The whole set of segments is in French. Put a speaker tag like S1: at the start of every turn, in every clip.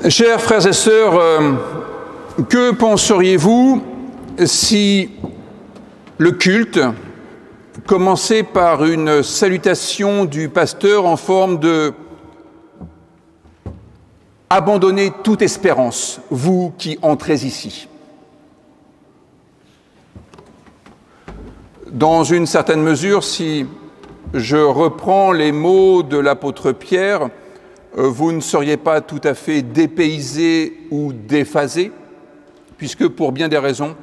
S1: Chers frères et sœurs, que penseriez-vous si le culte commençait par une salutation du pasteur en forme de « Abandonnez toute espérance, vous qui entrez ici ». Dans une certaine mesure, si je reprends les mots de l'apôtre Pierre, vous ne seriez pas tout à fait dépaysé ou déphasé, puisque pour bien des raisons,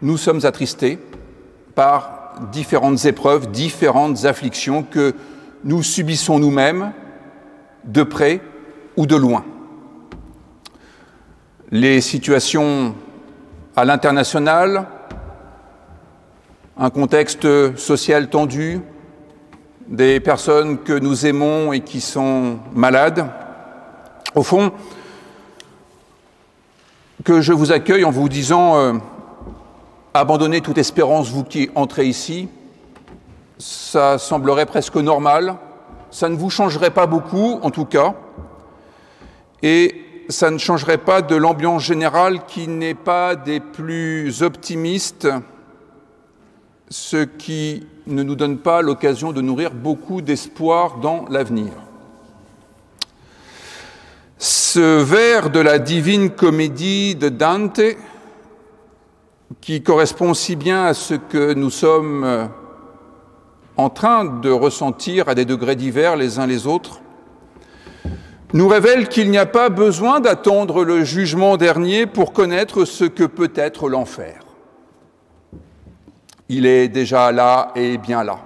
S1: nous sommes attristés par différentes épreuves, différentes afflictions que nous subissons nous-mêmes, de près ou de loin. Les situations à l'international, un contexte social tendu, des personnes que nous aimons et qui sont malades. Au fond, que je vous accueille en vous disant abandonnez toute espérance, vous qui entrez ici, ça semblerait presque normal, ça ne vous changerait pas beaucoup en tout cas, et ça ne changerait pas de l'ambiance générale qui n'est pas des plus optimistes, ce qui ne nous donne pas l'occasion de nourrir beaucoup d'espoir dans l'avenir. Ce vers de la Divine Comédie de Dante, qui correspond si bien à ce que nous sommes en train de ressentir à des degrés divers les uns les autres, nous révèle qu'il n'y a pas besoin d'attendre le jugement dernier pour connaître ce que peut être l'enfer. Il est déjà là et bien là.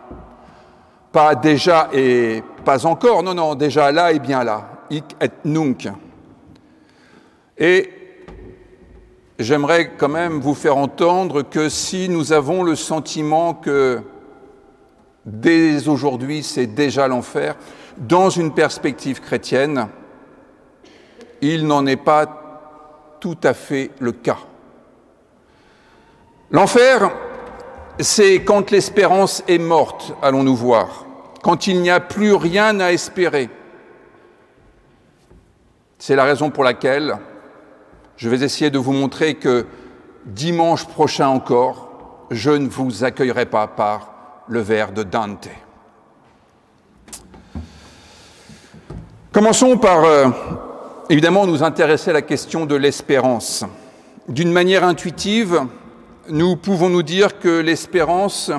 S1: Pas déjà et pas encore, non, non, déjà là et bien là. Hic et nunc. Et j'aimerais quand même vous faire entendre que si nous avons le sentiment que dès aujourd'hui c'est déjà l'enfer, dans une perspective chrétienne, il n'en est pas tout à fait le cas. L'enfer, c'est quand l'espérance est morte, allons-nous voir, quand il n'y a plus rien à espérer. C'est la raison pour laquelle je vais essayer de vous montrer que dimanche prochain encore, je ne vous accueillerai pas par le vers de Dante. Commençons par, évidemment, nous intéresser à la question de l'espérance. D'une manière intuitive, nous pouvons nous dire que l'espérance,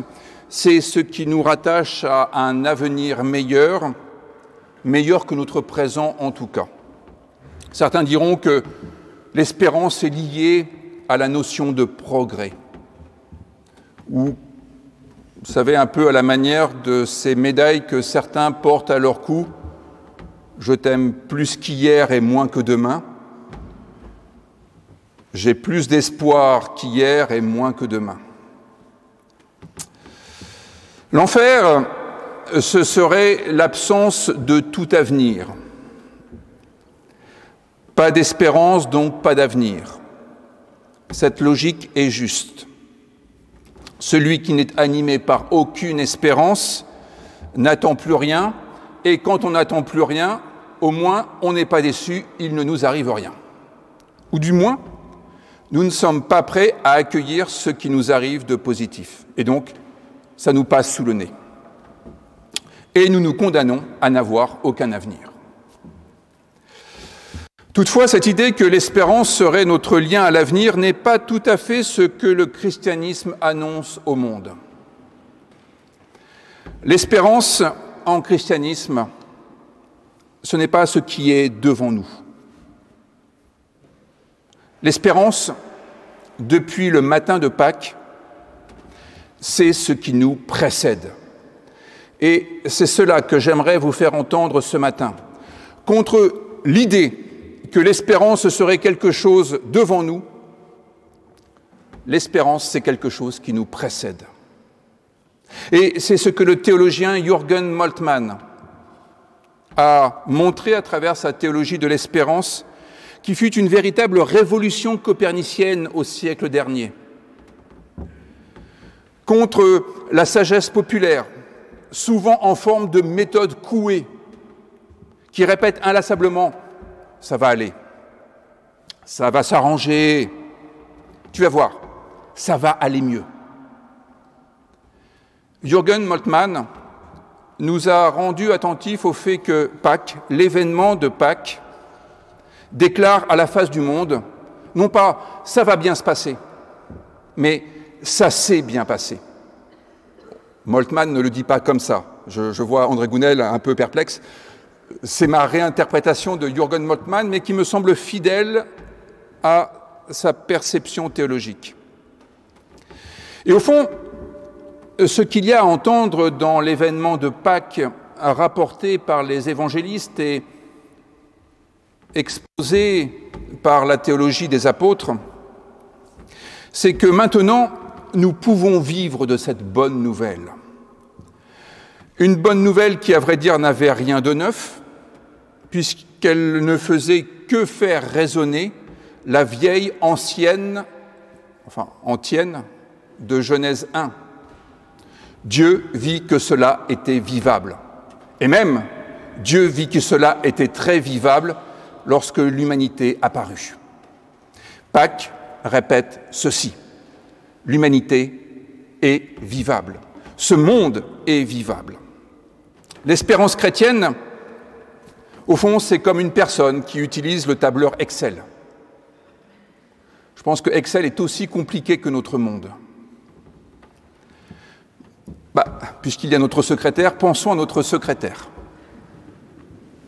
S1: c'est ce qui nous rattache à un avenir meilleur, meilleur que notre présent en tout cas. Certains diront que l'espérance est liée à la notion de progrès, ou, vous savez, un peu à la manière de ces médailles que certains portent à leur cou, « Je t'aime plus qu'hier et moins que demain ». J'ai plus d'espoir qu'hier et moins que demain. L'enfer, ce serait l'absence de tout avenir. Pas d'espérance, donc pas d'avenir. Cette logique est juste. Celui qui n'est animé par aucune espérance n'attend plus rien, et quand on n'attend plus rien, au moins on n'est pas déçu, il ne nous arrive rien. Ou du moins, nous ne sommes pas prêts à accueillir ce qui nous arrive de positif. Et donc, ça nous passe sous le nez. Et nous nous condamnons à n'avoir aucun avenir. Toutefois, cette idée que l'espérance serait notre lien à l'avenir n'est pas tout à fait ce que le christianisme annonce au monde. L'espérance en christianisme, ce n'est pas ce qui est devant nous. L'espérance, depuis le matin de Pâques, c'est ce qui nous précède. Et c'est cela que j'aimerais vous faire entendre ce matin. Contre l'idée que l'espérance serait quelque chose devant nous, l'espérance, c'est quelque chose qui nous précède. Et c'est ce que le théologien Jürgen Moltmann a montré à travers sa théologie de l'espérance, qui fut une véritable révolution copernicienne au siècle dernier. Contre la sagesse populaire, souvent en forme de méthode couée, qui répète inlassablement ça va aller, ça va s'arranger, tu vas voir, ça va aller mieux. Jürgen Moltmann nous a rendus attentifs au fait que Pâques, l'événement de Pâques, déclare à la face du monde, non pas « ça va bien se passer », mais « ça s'est bien passé ». Moltmann ne le dit pas comme ça. Je vois André Gounel un peu perplexe. C'est ma réinterprétation de Jürgen Moltmann, mais qui me semble fidèle à sa perception théologique. Et au fond, ce qu'il y a à entendre dans l'événement de Pâques rapporté par les évangélistes et exposé par la théologie des apôtres, c'est que maintenant, nous pouvons vivre de cette bonne nouvelle. Une bonne nouvelle qui, à vrai dire, n'avait rien de neuf, puisqu'elle ne faisait que faire résonner la vieille antienne de Genèse 1. Dieu vit que cela était vivable. Et même, Dieu vit que cela était très vivable lorsque l'humanité apparut. Pâques répète ceci. L'humanité est vivable. Ce monde est vivable. L'espérance chrétienne, au fond, c'est comme une personne qui utilise le tableur Excel. Je pense que Excel est aussi compliqué que notre monde. Puisqu'il y a notre secrétaire, pensons à notre secrétaire.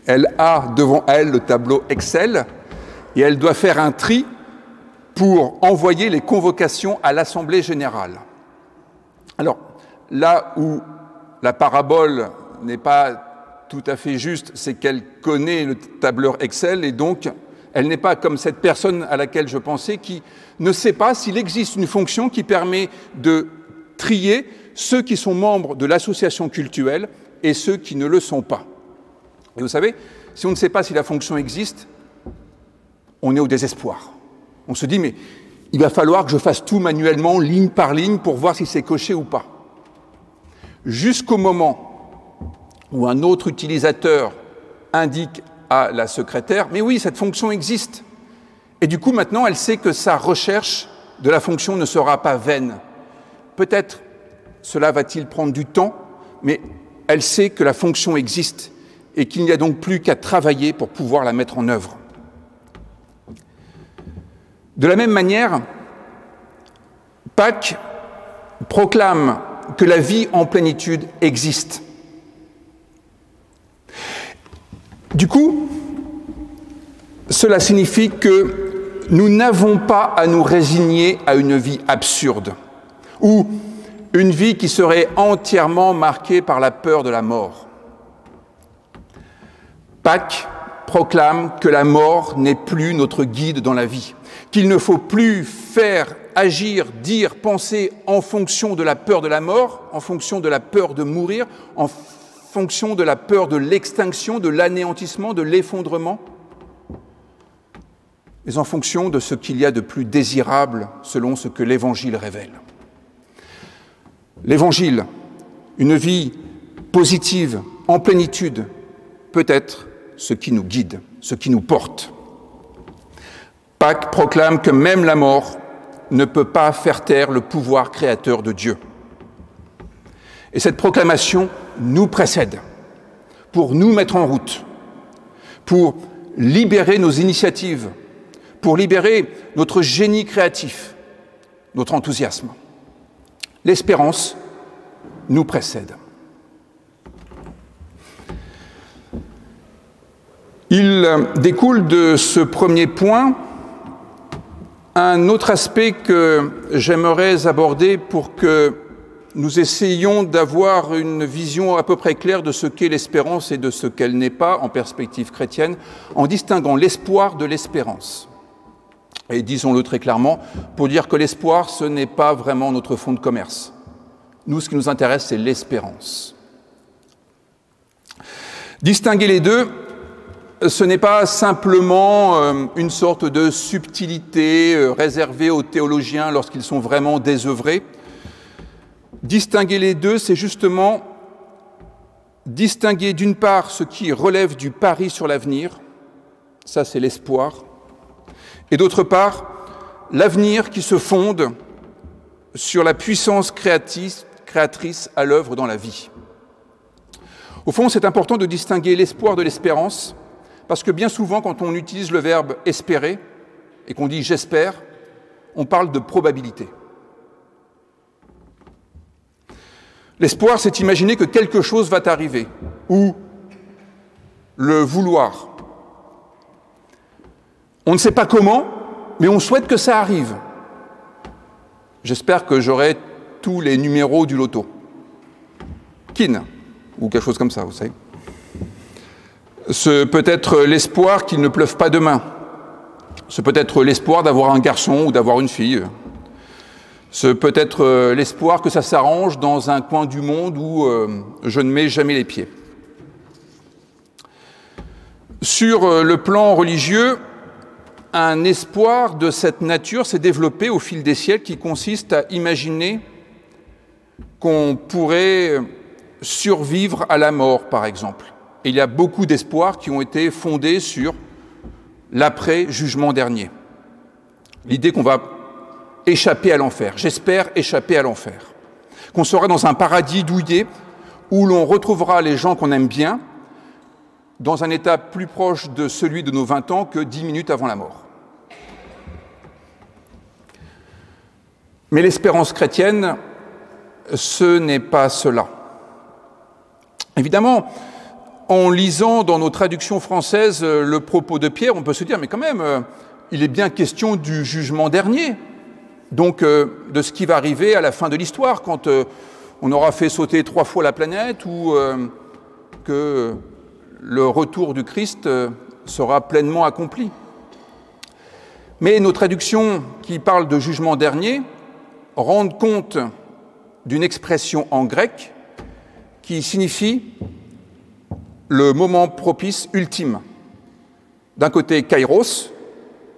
S1: Elle a devant elle le tableau Excel et elle doit faire un tri pour envoyer les convocations à l'Assemblée générale. Alors, là où la parabole n'est pas tout à fait juste, c'est qu'elle connaît le tableur Excel et donc elle n'est pas comme cette personne à laquelle je pensais qui ne sait pas s'il existe une fonction qui permet de trier ceux qui sont membres de l'association cultuelle et ceux qui ne le sont pas. Et vous savez, si on ne sait pas si la fonction existe, on est au désespoir. On se dit, mais il va falloir que je fasse tout manuellement, ligne par ligne, pour voir si c'est coché ou pas. Jusqu'au moment où un autre utilisateur indique à la secrétaire, mais oui, cette fonction existe. Et du coup, maintenant, elle sait que sa recherche de la fonction ne sera pas vaine. Peut-être cela va-t-il prendre du temps, mais elle sait que la fonction existe et qu'il n'y a donc plus qu'à travailler pour pouvoir la mettre en œuvre. De la même manière, Pâques proclame que la vie en plénitude existe. Du coup, cela signifie que nous n'avons pas à nous résigner à une vie absurde ou une vie qui serait entièrement marquée par la peur de la mort. Pâques proclame que la mort n'est plus notre guide dans la vie, qu'il ne faut plus faire, agir, dire, penser en fonction de la peur de la mort, en fonction de la peur de mourir, en fonction de la peur de l'extinction, de l'anéantissement, de l'effondrement, mais en fonction de ce qu'il y a de plus désirable selon ce que l'Évangile révèle. L'Évangile, une vie positive, en plénitude, peut être ce qui nous guide, ce qui nous porte. Pâques proclame que même la mort ne peut pas faire taire le pouvoir créateur de Dieu. Et cette proclamation nous précède pour nous mettre en route, pour libérer nos initiatives, pour libérer notre génie créatif, notre enthousiasme. L'espérance nous précède. Il découle de ce premier point un autre aspect que j'aimerais aborder pour que nous essayions d'avoir une vision à peu près claire de ce qu'est l'espérance et de ce qu'elle n'est pas en perspective chrétienne, en distinguant l'espoir de l'espérance. Et disons-le très clairement, pour dire que l'espoir, ce n'est pas vraiment notre fonds de commerce. Nous, ce qui nous intéresse, c'est l'espérance. Distinguer les deux, ce n'est pas simplement une sorte de subtilité réservée aux théologiens lorsqu'ils sont vraiment désœuvrés. Distinguer les deux, c'est justement distinguer d'une part ce qui relève du pari sur l'avenir ça c'est l'espoir, et d'autre part, l'avenir qui se fonde sur la puissance créatrice à l'œuvre dans la vie. Au fond, c'est important de distinguer l'espoir de l'espérance, parce que bien souvent, quand on utilise le verbe « espérer » et qu'on dit « j'espère », on parle de probabilité. L'espoir, c'est imaginer que quelque chose va arriver, ou le vouloir. On ne sait pas comment, mais on souhaite que ça arrive. J'espère que j'aurai tous les numéros du loto. Kin, ou quelque chose comme ça, vous savez. Ce peut être l'espoir qu'il ne pleuve pas demain. Ce peut être l'espoir d'avoir un garçon ou d'avoir une fille. Ce peut être l'espoir que ça s'arrange dans un coin du monde où je ne mets jamais les pieds. Sur le plan religieux, un espoir de cette nature s'est développé au fil des siècles qui consiste à imaginer qu'on pourrait survivre à la mort, par exemple. Et il y a beaucoup d'espoirs qui ont été fondés sur l'après-jugement dernier. L'idée qu'on va échapper à l'enfer, j'espère échapper à l'enfer, qu'on sera dans un paradis douillet où l'on retrouvera les gens qu'on aime bien dans un état plus proche de celui de nos 20 ans que 10 minutes avant la mort. Mais l'espérance chrétienne, ce n'est pas cela. Évidemment, en lisant dans nos traductions françaises le propos de Pierre, on peut se dire, mais quand même, il est bien question du jugement dernier, donc de ce qui va arriver à la fin de l'histoire, quand on aura fait sauter 3 fois la planète, ou que le retour du Christ sera pleinement accompli. Mais nos traductions qui parlent de jugement dernier rendent compte d'une expression en grec qui signifie le moment propice ultime. D'un côté, kairos,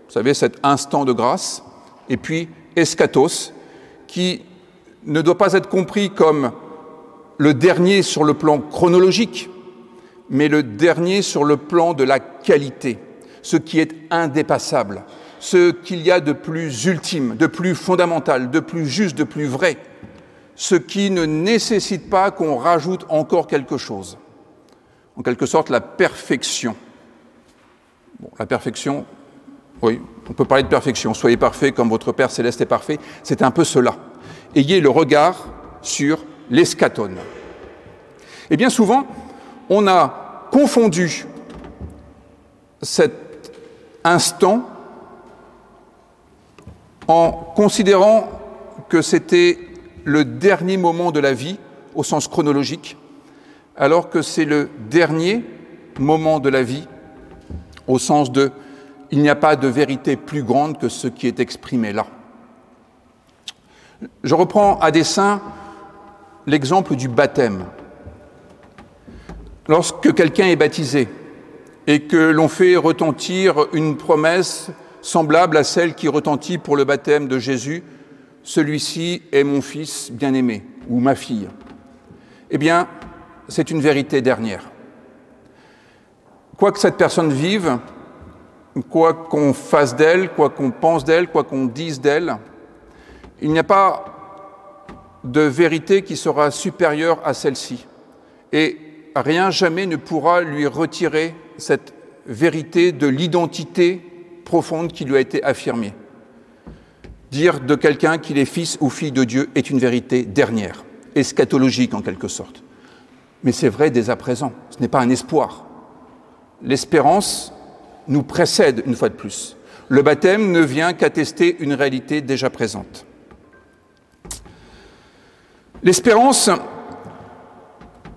S1: vous savez, cet instant de grâce, et puis eschatos, qui ne doit pas être compris comme le dernier sur le plan chronologique, mais le dernier sur le plan de la qualité, ce qui est indépassable, ce qu'il y a de plus ultime, de plus fondamental, de plus juste, de plus vrai, ce qui ne nécessite pas qu'on rajoute encore quelque chose. En quelque sorte, la perfection. Bon, la perfection, oui, on peut parler de perfection. Soyez parfaits comme votre Père Céleste est parfait. C'est un peu cela. Ayez le regard sur l'eschaton. Et bien souvent, on a confondu cet instant en considérant que c'était le dernier moment de la vie, au sens chronologique, alors que c'est le dernier moment de la vie, au sens de « il n'y a pas de vérité plus grande que ce qui est exprimé là ». Je reprends à dessein l'exemple du baptême. Lorsque quelqu'un est baptisé et que l'on fait retentir une promesse semblable à celle qui retentit pour le baptême de Jésus, « Celui-ci est mon fils bien-aimé » ou « ma fille », eh bien, c'est une vérité dernière. Quoi que cette personne vive, quoi qu'on fasse d'elle, quoi qu'on pense d'elle, quoi qu'on dise d'elle, il n'y a pas de vérité qui sera supérieure à celle-ci. Et rien jamais ne pourra lui retirer cette vérité de l'identité profonde qui lui a été affirmée. Dire de quelqu'un qu'il est fils ou fille de Dieu est une vérité dernière, eschatologique en quelque sorte. Mais c'est vrai dès à présent, ce n'est pas un espoir. L'espérance nous précède une fois de plus. Le baptême ne vient qu'attester une réalité déjà présente. L'espérance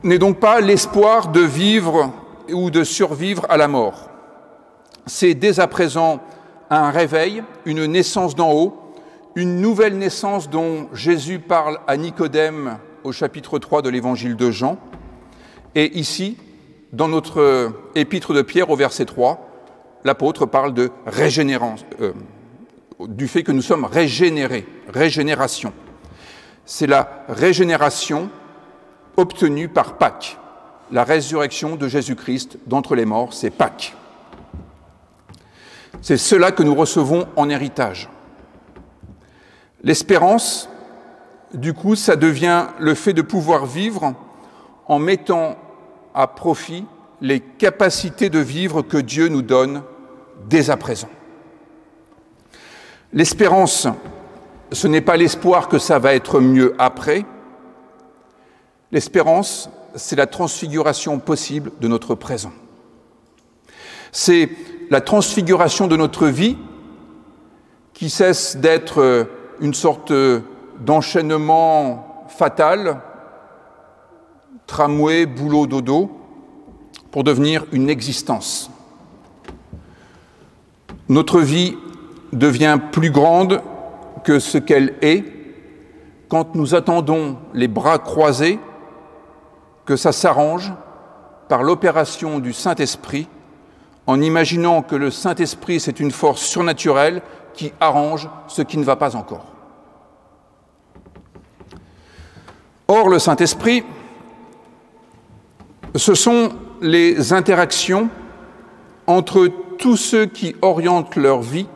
S1: n'est donc pas l'espoir de vivre ou de survivre à la mort. C'est dès à présent un réveil, une naissance d'en haut, une nouvelle naissance dont Jésus parle à Nicodème au chapitre 3 de l'évangile de Jean. Et ici, dans notre épître de Pierre au verset 3, l'apôtre parle de régénérance, du fait que nous sommes régénérés, régénération. C'est la régénération obtenue par Pâques. La résurrection de Jésus-Christ d'entre les morts, c'est Pâques. C'est cela que nous recevons en héritage. L'espérance, du coup, ça devient le fait de pouvoir vivre en mettant à profit les capacités de vivre que Dieu nous donne dès à présent. L'espérance, ce n'est pas l'espoir que ça va être mieux après. L'espérance, c'est la transfiguration possible de notre présent. C'est la transfiguration de notre vie qui cesse d'être une sorte d'enchaînement fatal, tramway, boulot, dodo, pour devenir une existence. Notre vie devient plus grande que ce qu'elle est quand nous attendons les bras croisés que ça s'arrange par l'opération du Saint-Esprit, en imaginant que le Saint-Esprit, c'est une force surnaturelle qui arrange ce qui ne va pas encore. Or, le Saint-Esprit, ce sont les interactions entre tous ceux qui orientent leur vie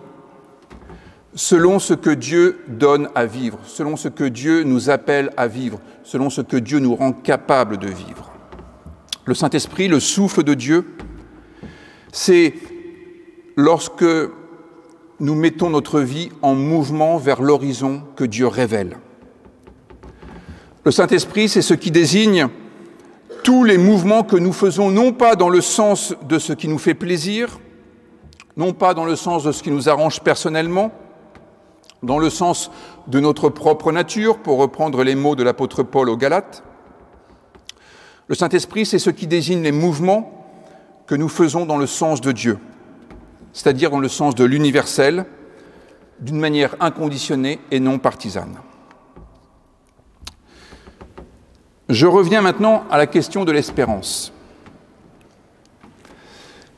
S1: selon ce que Dieu donne à vivre, selon ce que Dieu nous appelle à vivre, selon ce que Dieu nous rend capable de vivre. Le Saint-Esprit, le souffle de Dieu, c'est lorsque nous mettons notre vie en mouvement vers l'horizon que Dieu révèle. Le Saint-Esprit, c'est ce qui désigne tous les mouvements que nous faisons, non pas dans le sens de ce qui nous fait plaisir, non pas dans le sens de ce qui nous arrange personnellement, dans le sens de notre propre nature, pour reprendre les mots de l'apôtre Paul aux Galates. Le Saint-Esprit, c'est ce qui désigne les mouvements que nous faisons dans le sens de Dieu, c'est-à-dire dans le sens de l'universel, d'une manière inconditionnée et non partisane. Je reviens maintenant à la question de l'espérance.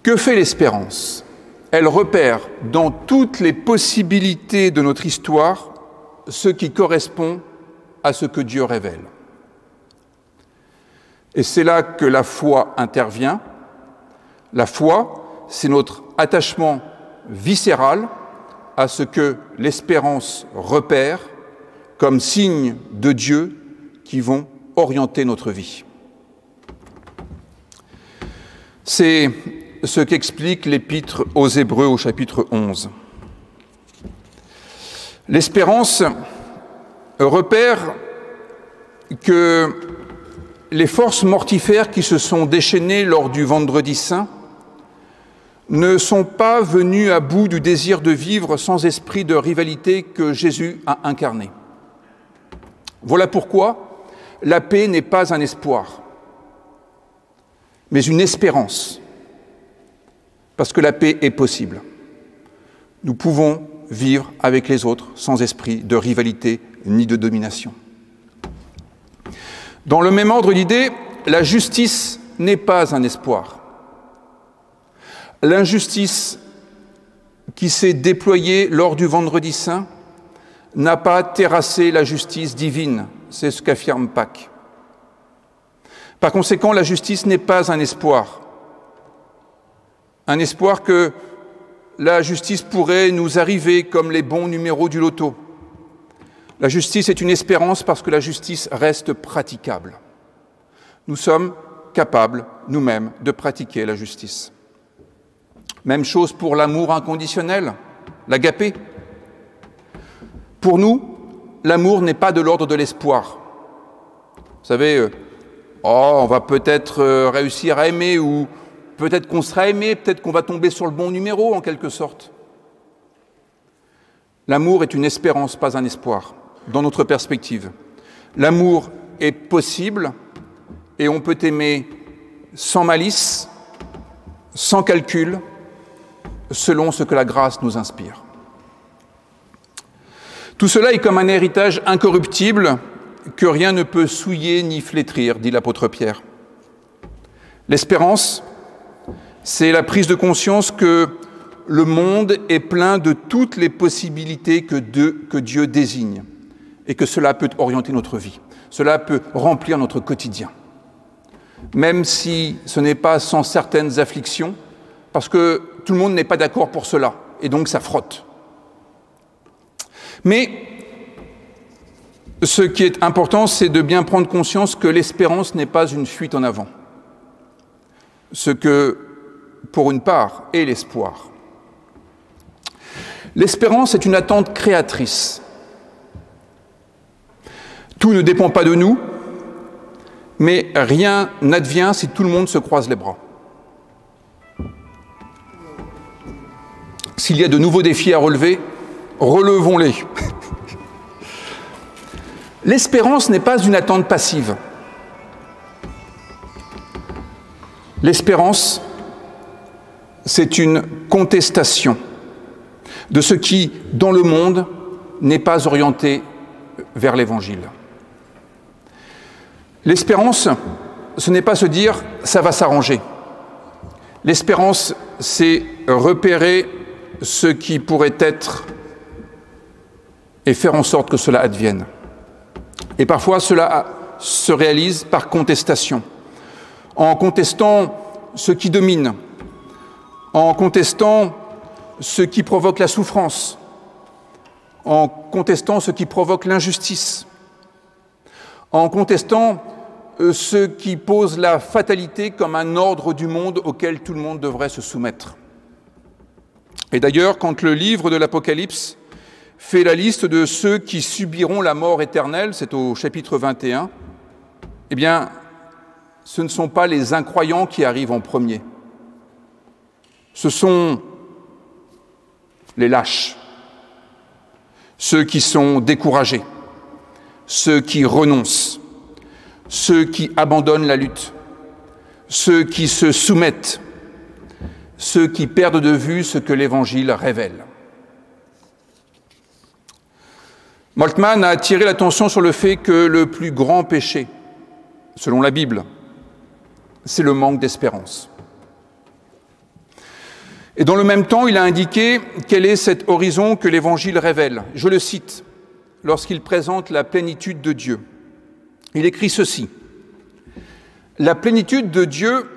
S1: Que fait l'espérance ? Elle repère dans toutes les possibilités de notre histoire ce qui correspond à ce que Dieu révèle. Et c'est là que la foi intervient. La foi, c'est notre attachement viscéral à ce que l'espérance repère comme signes de Dieu qui vont orienter notre vie. C'est ce qu'explique l'Épître aux Hébreux au chapitre 11. L'espérance repère que les forces mortifères qui se sont déchaînées lors du Vendredi Saint ne sont pas venues à bout du désir de vivre sans esprit de rivalité que Jésus a incarné. Voilà pourquoi la paix n'est pas un espoir, mais une espérance, parce que la paix est possible. Nous pouvons vivre avec les autres sans esprit de rivalité ni de domination. Dans le même ordre d'idées, la justice n'est pas un espoir. L'injustice qui s'est déployée lors du Vendredi Saint n'a pas terrassé la justice divine, c'est ce qu'affirme Pâques. Par conséquent, la justice n'est pas un espoir. Un espoir que la justice pourrait nous arriver comme les bons numéros du loto. La justice est une espérance parce que la justice reste praticable. Nous sommes capables, nous-mêmes, de pratiquer la justice. Même chose pour l'amour inconditionnel, l'agapé. Pour nous, l'amour n'est pas de l'ordre de l'espoir. Vous savez, on va peut-être réussir à aimer, ou peut-être qu'on sera aimé, peut-être qu'on va tomber sur le bon numéro, en quelque sorte. L'amour est une espérance, pas un espoir, dans notre perspective. L'amour est possible, et on peut aimer sans malice, sans calcul, selon ce que la grâce nous inspire. Tout cela est comme un héritage incorruptible que rien ne peut souiller ni flétrir, dit l'apôtre Pierre. L'espérance, c'est la prise de conscience que le monde est plein de toutes les possibilités que Dieu désigne et que cela peut orienter notre vie, cela peut remplir notre quotidien. Même si ce n'est pas sans certaines afflictions, parce que tout le monde n'est pas d'accord pour cela. et donc ça frotte. Mais ce qui est important, c'est de bien prendre conscience que l'espérance n'est pas une fuite en avant. Ce que, pour une part, est l'espoir. L'espérance est une attente créatrice. Tout ne dépend pas de nous, mais rien n'advient si tout le monde se croise les bras. S'il y a de nouveaux défis à relever, relevons-les. L'espérance n'est pas une attente passive. L'espérance, c'est une contestation de ce qui, dans le monde, n'est pas orienté vers l'Évangile. L'espérance, ce n'est pas se dire « ça va s'arranger ». L'espérance, c'est repérer ce qui pourrait être et faire en sorte que cela advienne. Et parfois, cela se réalise par contestation, en contestant ce qui domine, en contestant ce qui provoque la souffrance, en contestant ce qui provoque l'injustice, en contestant ce qui pose la fatalité comme un ordre du monde auquel tout le monde devrait se soumettre. Et d'ailleurs, quand le livre de l'Apocalypse fait la liste de ceux qui subiront la mort éternelle, c'est au chapitre 21, eh bien, ce ne sont pas les incroyants qui arrivent en premier. Ce sont les lâches, ceux qui sont découragés, ceux qui renoncent, ceux qui abandonnent la lutte, ceux qui se soumettent, ceux qui perdent de vue ce que l'Évangile révèle. Moltmann a attiré l'attention sur le fait que le plus grand péché, selon la Bible, c'est le manque d'espérance. Et dans le même temps, il a indiqué quel est cet horizon que l'Évangile révèle. Je le cite, lorsqu'il présente la plénitude de Dieu. Il écrit ceci: « La plénitude de Dieu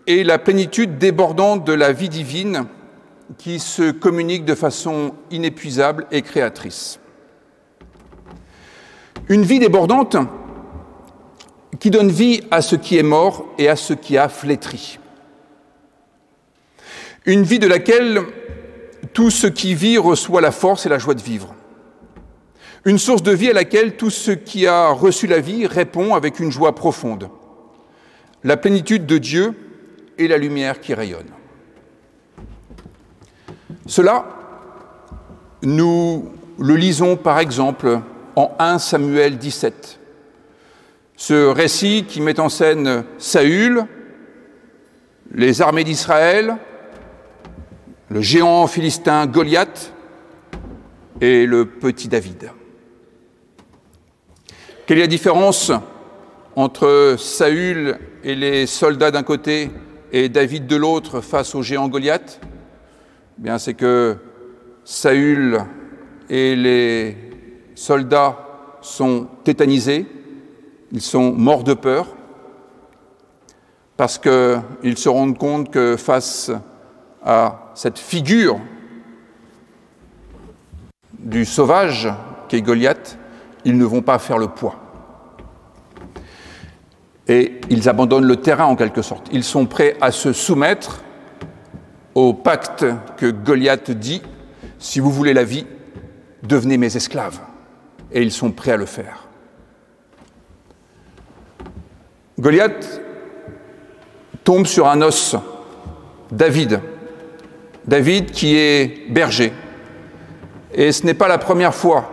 S1: est la plénitude débordante de la vie divine qui se communique de façon inépuisable et créatrice. Une vie débordante qui donne vie à ce qui est mort et à ce qui a flétri. Une vie de laquelle tout ce qui vit reçoit la force et la joie de vivre. Une source de vie à laquelle tout ce qui a reçu la vie répond avec une joie profonde. La plénitude de Dieu est la lumière qui rayonne. » Cela, nous le lisons par exemple en 1 Samuel 17. Ce récit qui met en scène Saül, les armées d'Israël, le géant philistin Goliath et le petit David. Quelle est la différence entre Saül et les soldats d'un côté et David de l'autre face au géant Goliath? Eh bien, c'est que Saül et les soldats sont tétanisés, ils sont morts de peur, parce qu'ils se rendent compte que face à cette figure du sauvage qu'est Goliath, ils ne vont pas faire le poids. Et ils abandonnent le terrain en quelque sorte. Ils sont prêts à se soumettre au pacte que Goliath dit, « Si vous voulez la vie, devenez mes esclaves. » Et ils sont prêts à le faire. Goliath tombe sur un os, David. David qui est berger. Et ce n'est pas la première fois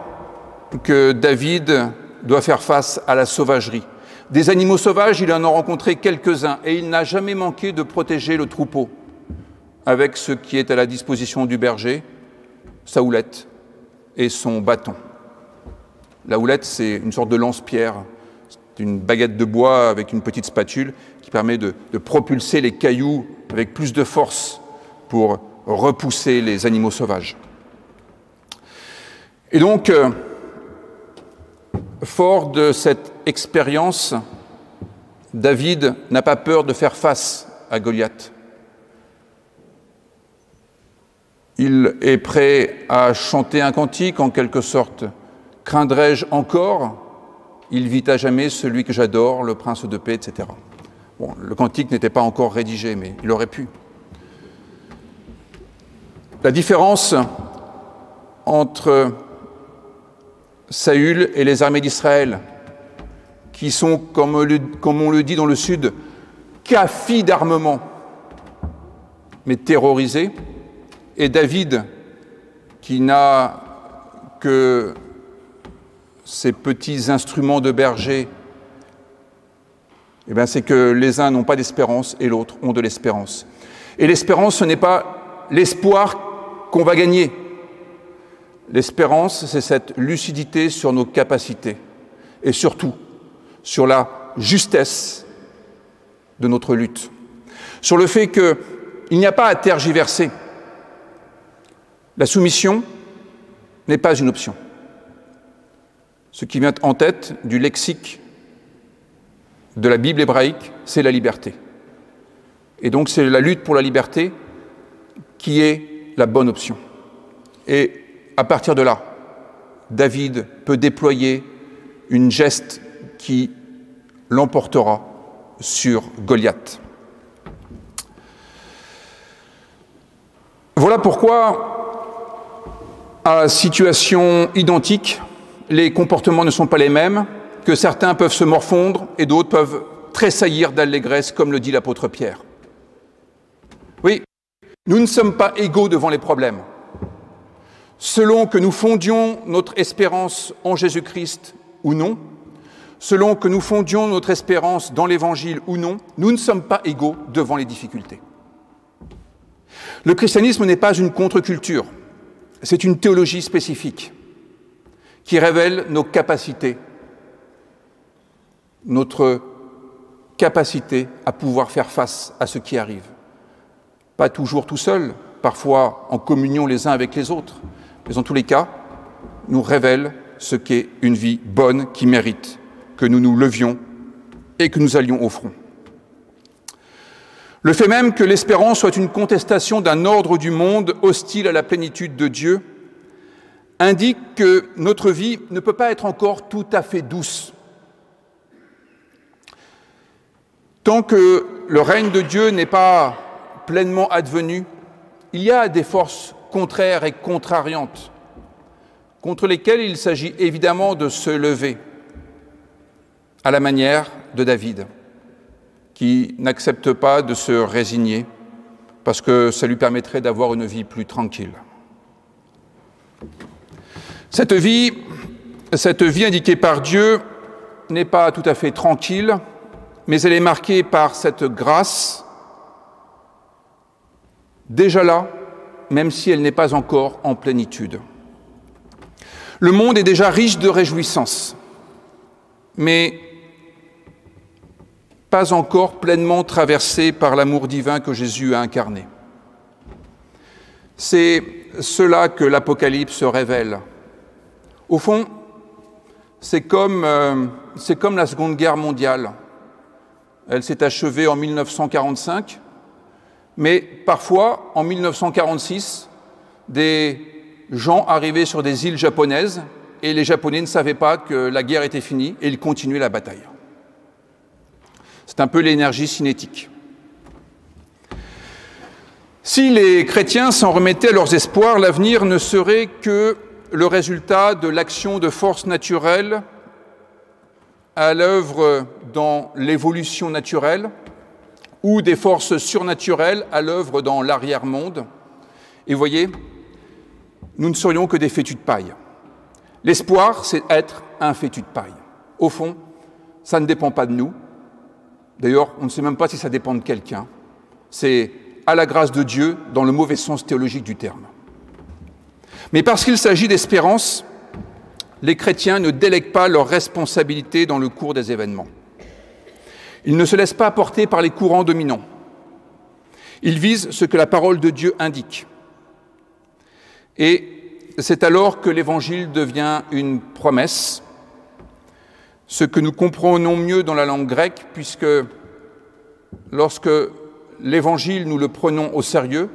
S1: que David doit faire face à la sauvagerie. Des animaux sauvages, il en a rencontré quelques-uns et il n'a jamais manqué de protéger le troupeau avec ce qui est à la disposition du berger, sa houlette et son bâton. La houlette, c'est une sorte de lance-pierre, c'est une baguette de bois avec une petite spatule qui permet de propulser les cailloux avec plus de force pour repousser les animaux sauvages. Et donc, fort de cette expérience, David n'a pas peur de faire face à Goliath. Il est prêt à chanter un cantique, en quelque sorte. Craindrai-je encore? Il vit à jamais celui que j'adore, le prince de paix, etc. Bon, le cantique n'était pas encore rédigé, mais il aurait pu. La différence entre Saül et les armées d'Israël, qui sont, comme on le dit dans le Sud, cafis d'armement, mais terrorisés, et David, qui n'a que ses petits instruments de berger, eh bien, c'est que les uns n'ont pas d'espérance et l'autre ont de l'espérance. Et l'espérance, ce n'est pas l'espoir qu'on va gagner. L'espérance, c'est cette lucidité sur nos capacités et surtout sur la justesse de notre lutte, sur le fait qu'il n'y a pas à tergiverser. La soumission n'est pas une option. Ce qui vient en tête du lexique de la Bible hébraïque, c'est la liberté. Et donc c'est la lutte pour la liberté qui est la bonne option. Et à partir de là, David peut déployer une geste qui l'emportera sur Goliath. Voilà pourquoi, à situation identique, les comportements ne sont pas les mêmes, que certains peuvent se morfondre et d'autres peuvent tressaillir d'allégresse, comme le dit l'apôtre Pierre. Oui, nous ne sommes pas égaux devant les problèmes. Selon que nous fondions notre espérance en Jésus-Christ ou non, selon que nous fondions notre espérance dans l'Évangile ou non, nous ne sommes pas égaux devant les difficultés. Le christianisme n'est pas une contre-culture, c'est une théologie spécifique qui révèle nos capacités, notre capacité à pouvoir faire face à ce qui arrive. Pas toujours tout seul, parfois en communion les uns avec les autres, mais en tous les cas, nous révèle ce qu'est une vie bonne qui mérite que nous nous levions et que nous allions au front. Le fait même que l'espérance soit une contestation d'un ordre du monde hostile à la plénitude de Dieu indique que notre vie ne peut pas être encore tout à fait douce. Tant que le règne de Dieu n'est pas pleinement advenu, il y a des forces contraires et contrariantes contre lesquelles il s'agit évidemment de se lever, à la manière de David, qui n'accepte pas de se résigner parce que ça lui permettrait d'avoir une vie plus tranquille. Cette vie indiquée par Dieu n'est pas tout à fait tranquille, mais elle est marquée par cette grâce, déjà là, même si elle n'est pas encore en plénitude. Le monde est déjà riche de réjouissances, mais pas encore pleinement traversé par l'amour divin que Jésus a incarné. C'est cela que l'Apocalypse révèle. Au fond, c'est comme la Seconde Guerre mondiale. Elle s'est achevée en 1945, mais parfois, en 1946, des gens arrivaient sur des îles japonaises et les Japonais ne savaient pas que la guerre était finie et ils continuaient la bataille. C'est un peu l'énergie cinétique. Si les chrétiens s'en remettaient à leurs espoirs, l'avenir ne serait que le résultat de l'action de forces naturelles à l'œuvre dans l'évolution naturelle ou des forces surnaturelles à l'œuvre dans l'arrière-monde. Et vous voyez, nous ne serions que des fétus de paille. L'espoir, c'est être un fétu de paille. Au fond, ça ne dépend pas de nous. D'ailleurs, on ne sait même pas si ça dépend de quelqu'un. C'est à la grâce de Dieu, dans le mauvais sens théologique du terme. Mais parce qu'il s'agit d'espérance, les chrétiens ne délèguent pas leurs responsabilités dans le cours des événements. Ils ne se laissent pas porter par les courants dominants. Ils visent ce que la parole de Dieu indique. Et c'est alors que l'Évangile devient une promesse, ce que nous comprenons mieux dans la langue grecque, puisque lorsque l'Évangile, nous le prenons au sérieux,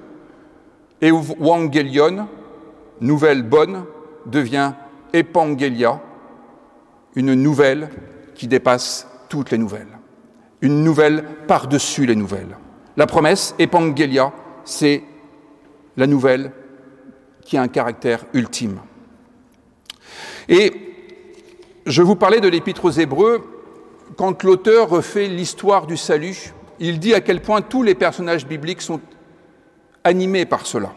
S1: Evangelion, nouvelle bonne, devient Epangelia, une nouvelle qui dépasse toutes les nouvelles. Une nouvelle par-dessus les nouvelles. La promesse, Epangelia, c'est la nouvelle qui a un caractère ultime. Et je vous parlais de l'Épître aux Hébreux. Quand l'auteur refait l'histoire du salut, il dit à quel point tous les personnages bibliques sont animés par cela.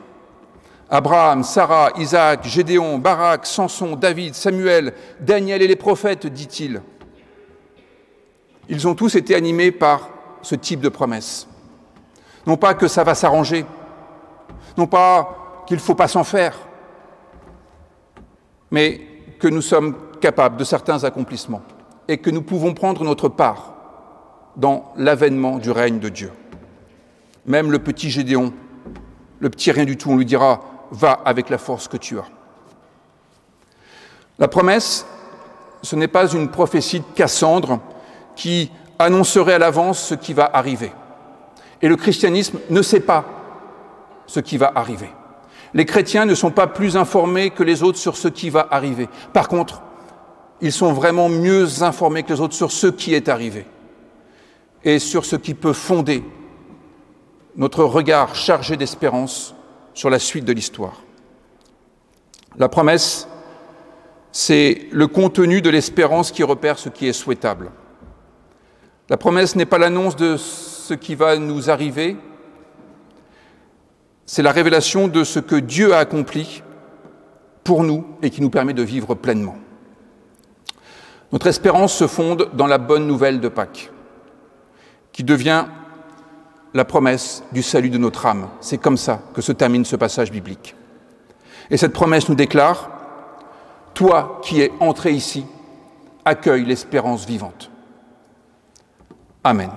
S1: Abraham, Sarah, Isaac, Gédéon, Barak, Samson, David, Samuel, Daniel et les prophètes, dit-il. Ils ont tous été animés par ce type de promesse. Non pas que ça va s'arranger, non pas qu'il ne faut pas s'en faire, mais que nous sommes capables de certains accomplissements et que nous pouvons prendre notre part dans l'avènement du règne de Dieu. Même le petit Gédéon, le petit rien du tout, on lui dira « va avec la force que tu as ». La promesse, ce n'est pas une prophétie de Cassandre qui annoncerait à l'avance ce qui va arriver. Et le christianisme ne sait pas ce qui va arriver. Les chrétiens ne sont pas plus informés que les autres sur ce qui va arriver. Par contre, ils sont vraiment mieux informés que les autres sur ce qui est arrivé et sur ce qui peut fonder notre regard chargé d'espérance sur la suite de l'histoire. La promesse, c'est le contenu de l'espérance qui repère ce qui est souhaitable. La promesse n'est pas l'annonce de ce qui va nous arriver, c'est la révélation de ce que Dieu a accompli pour nous et qui nous permet de vivre pleinement. Notre espérance se fonde dans la bonne nouvelle de Pâques, qui devient la promesse du salut de notre âme. C'est comme ça que se termine ce passage biblique. Et cette promesse nous déclare « Toi qui es entré ici, accueille l'espérance vivante. » Amen.